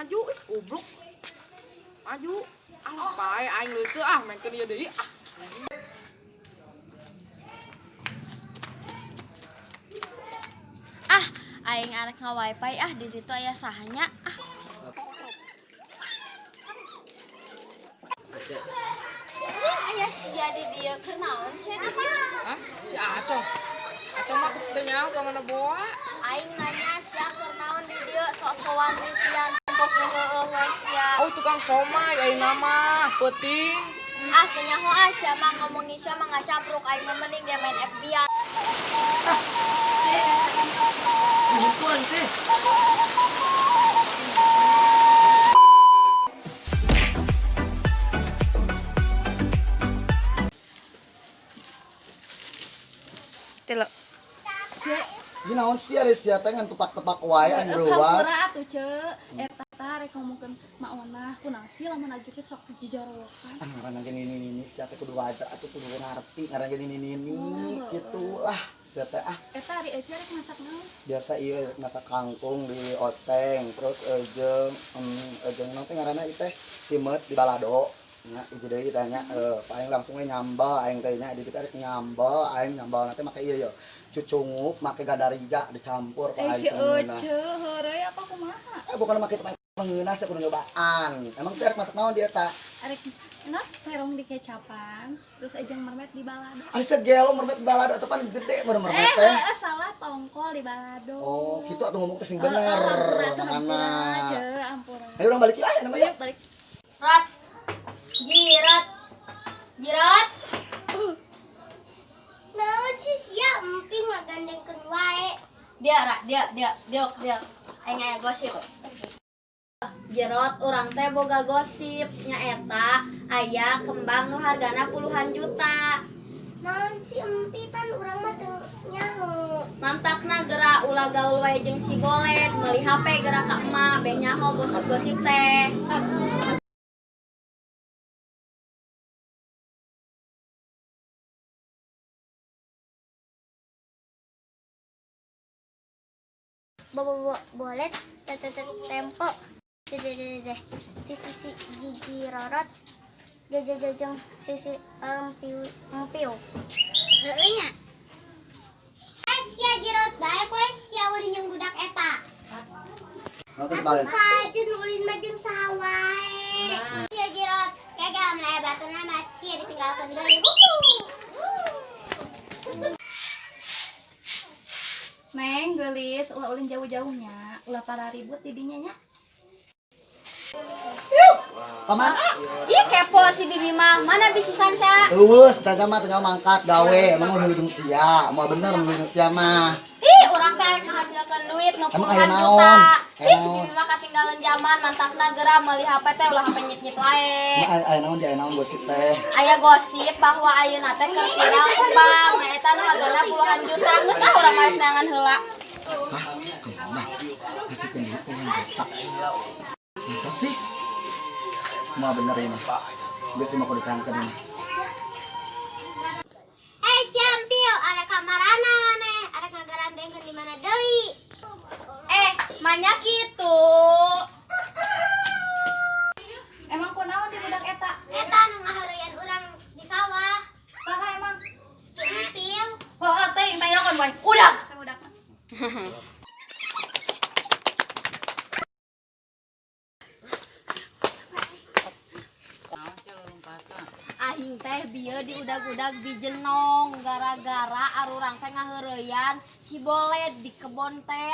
maju goblok. Maju. Ah, bae aing leuseuh ah main ke dieu deui ah. Ah, aing arek nga-wifi ah di ditu aya sahanya ah. Aya sia di dieu keur naon sia di dieu? Hah? Si Acong. Acong mah teu nyaho ka mana boa. Aing nanya sia keur naon di dieu sok-sokan mimpian tos heueuh we sia. Oh tukang somai ayeuna mah peuting. Ah teu nyaho ah sia mah ngomongin sia mah ngacampruk aing mah mending dia main FB. Bukan teh. Telo. Cek, Di naon sih ada sia teh ngan tepak-tepak wae anu ruas. Kampura atuh ceu eta teh rek ngomongkeun maona kunaon sih lamun ajuke sok dijorowokan. Ngaran gini sia teh kudu wajar atuh kudu ngarti ngaran gini kitu lah sia teh ah. Eta ari aja rek masak naon? Biasa ieu masak kangkung di osteng terus jeung naon teh ngaranna ieu teh simet di balado. Nya ieu deui tanya paling langsung we nyambal aing teh nya di kita rek nyambal aing nyambal teh make ieu cucungup make gadariga dicampur ka aing Si seungeunna. Ece heureuy apa kumaha? Bukan make tempat pengeuna saya kudu nyobaan. Emang teh rek masak naon dia ta? Arek enak terong di kecapan, terus ejeng mermet di balado. Ari segel mermet balado atuh pan gede mermet teh. Salah tongkol di balado. Oh, kitu atuh ngomong teh sing bener. Hampura ceu ampura. Ayo urang balik ieu aya nama Yuk balik. Rat. Jirat. Jirat. Naon sih sia emping mah gandengkeun wae. Dia. Aing aya gosip. Jerot urang teh boga gosip nyaeta aya kembang nu hargana puluhan juta. Naon sih empi pan urang mah teu nyaho. Mantakna geura ulah gaul wae jeung si Bolet, meuli HP geura ka emak, beh nyaho gosip-gosip teh. Boleh tempo. Deh. Si gigi rorot. Jajang si empiu. Heueuh nya. Sia jirot dae koe sia ulin jeung budak eta. Nanti balik. Kajun ulin mah jeung saha wae. Sia jirot kagak mah baturna mah sia ditinggalkeun deui. Meng geulis ulah ulin jauh-jauhnya, ulah para ribut di dinya nya. Paman. Ih kepo si Bibi mah, mana bisi sanca? Eueus tanya mah tinggal mangkat gawe, emang mau jeung sia, mau bener mau jeung sia mah. Ih urang teh rek ngahasilkeun duit nu Emang puluhan aya juta. naon? Ih si Bibi mah katinggalan zaman, mantakna geura meuli HP teh ulah HP nyit-nyit wae. Aya naon gosip teh. Aya gosip bahwa ayeuna teh keur viral kembang, nah eta nu hargana puluhan juta. Geus ah urang marek neangan heula. Hah? Kemana? Kasih ke dia puluhan juta. Masa sih? Mau bener ini. Gue sih mau kudu tangkeun ini. Sia empiu arek kamarana maneh, arek ngagarandengkeun di mana deui. Manya kitu. Emang kunaon di budak eta? Eta nu ngahareuyan urang di sawah. Saha emang? Si empiu. Oh, teh tanyakeun wae. Udak. Teh udak. Naon sih lu lompatna? Aing teh bieu di udag-udag bijenong gara-gara arurang teh ngaheureuyan si Bolet di kebon teh.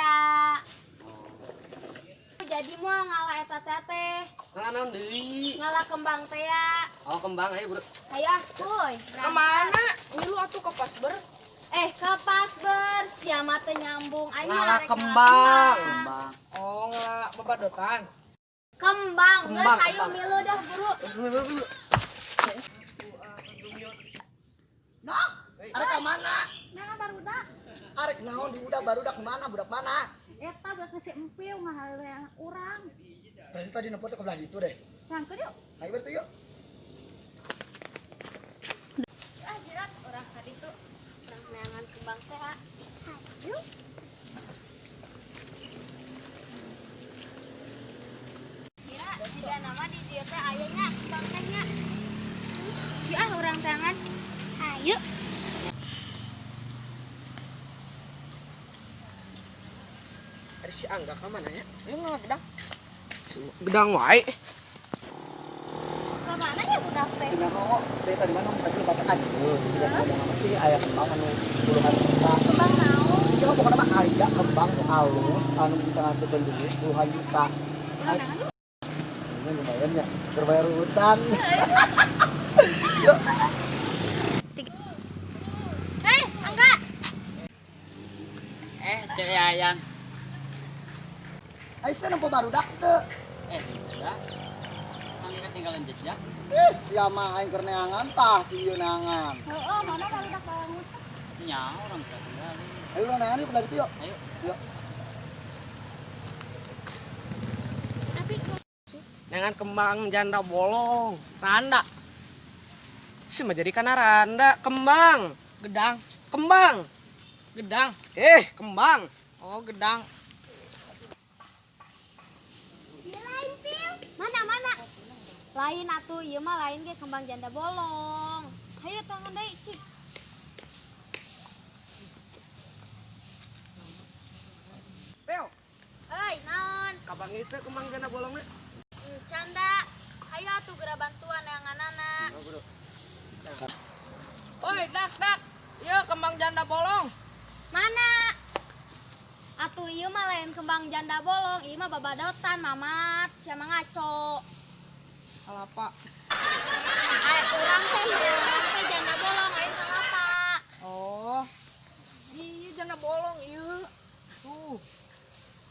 Jadi moal ngalah eta teh. Naon deui? Ngalah kembang teh. Oh kembang ayo bro. Hayu askuy. Kemana? Ngilu atuh ke Pasber. Ke Pasber sia mah teh nyambung aing mah Ngalah rek kembang. kembang. Oh ngalah babadotan. Kembang, geus Kembang, hayu kembang. milu dah buru. Nah, arek ka mana? Nah, barudak. Arek naon di budak barudak mana? Budak mana? Eta budak si empiu ngahareuyan urang. Berarti tadi nepot ke belah ditu deh. Sangkeun yuk. Ayo berarti yuk. Ah jerat urang ka ditu. Urang neangan kembang teh. Hayu. Iya nama di dia teh ayahnya kembang tehnya. Ya orang tangan. Ayo. Ada si Angga ke mana ya? Ayo nggak gedang. Gedang wae. Ke mana ya budak teh? Tinggal kok, tadi mana tadi lu katakan sudah ngomong apa sih ayah kembang anu puluhan juta. Kembang naon? Ya pokoknya mah ayah kembang nu halus anu bisa ngasihkeun duit puluhan juta. Ini lumayan ya, berbayar utang. Angga. Cek Yayan. Aisyah nampak baru dak teu. Udah. Nanti ketinggalan jejak. Sia mah aing keur neangan tah si ieu neangan. Heeh, mana baru dak bangun. Nya orang ketinggalan. Ayo urang neangan yuk dari itu yuk. Ayo. Yuk. Dengan kembang janda bolong. Randa. Si mah jadi kana randa. Kembang. Gedang. Kembang. Gedang. Kembang. Oh, gedang. Mana? Lain atuh, ieu mah lain ge kembang janda bolong. Hayu tangan deui, cik. Pel, Euy, naon? kabang itu kembang janda bolongnya. Canda. Hayu atuh geura bantuan yang anana. Oi, dak. Iya, kembang janda bolong. Mana? Atuh ieu mah lain kembang janda bolong, ieu mah babadotan, Mamat. Siapa ngaco? Kalapa. Aya urang teh neangan teh janda bolong lain kalapa. Oh. Iya, janda bolong, iya. Tuh.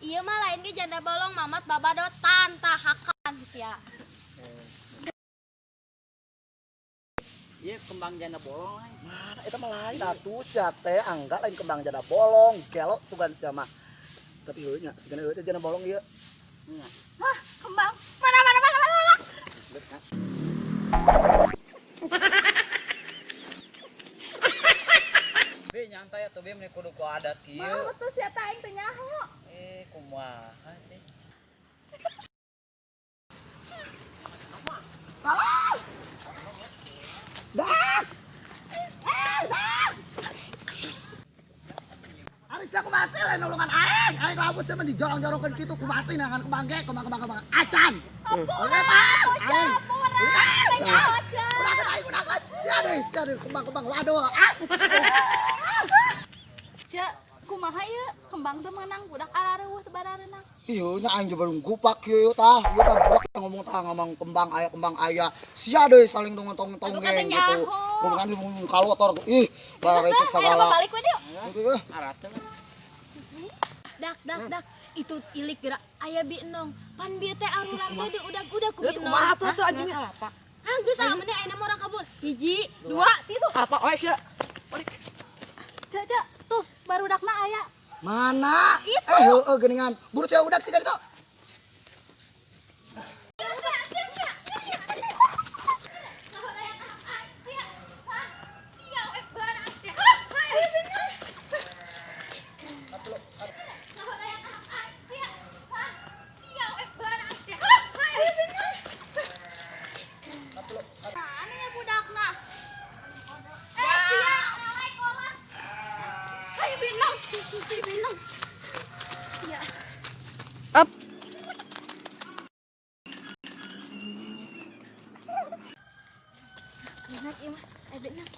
Ieu mah lain ge janda bolong, Mamat babadotan, tah hakan sia. Iya kembang janda bolong. Mana eta mah lain atuh sia teh angga lain kembang janda bolong. Gelo sugan sia mah. Tapi heuh nya sigana heuh teh janda bolong ieu. Hah, kembang. Mana? Geus kan. Be nyantai atuh be meni kudu ku adat kieu. Mau tuh sia teh aing teh nyaho. Kumaha sih? Dak. Harus aku masih lain nolongan aing. Aing labu sama dijorong-jorongkeun kitu ku masih neangan kembang ge, kembang acan. Oke, Pak. Aing. Udah kan. Sia deh kembang waduh. Cek, kumaha ieu? Kembang teh menang budak arareuh teu barareunang. Iya, nya aing coba gupak ieu tah. Ieu tah budak ngomong kembang aya. Sia deui saling tong-tong geng gitu. Bukan kalotor. Ih, barecek segala. Balik we yuk. Gitu. Arat teh. Dak. Itu ilik gerak aya binong. Pan bieu teh arurang teh diudag-udag ku Itu binong. kumaha tuh anjing kalapa. Geus amunnya aya nama urang kabul. 1, 2, 3. Kalapa oe sia. Cek, tuh barudakna aya. Mana? Heueuh geuningan. Buru sia udak sih itu. Mana ya budakna? Hayu binong. Binong. Ya. Up. Enak ieu mah. Binong.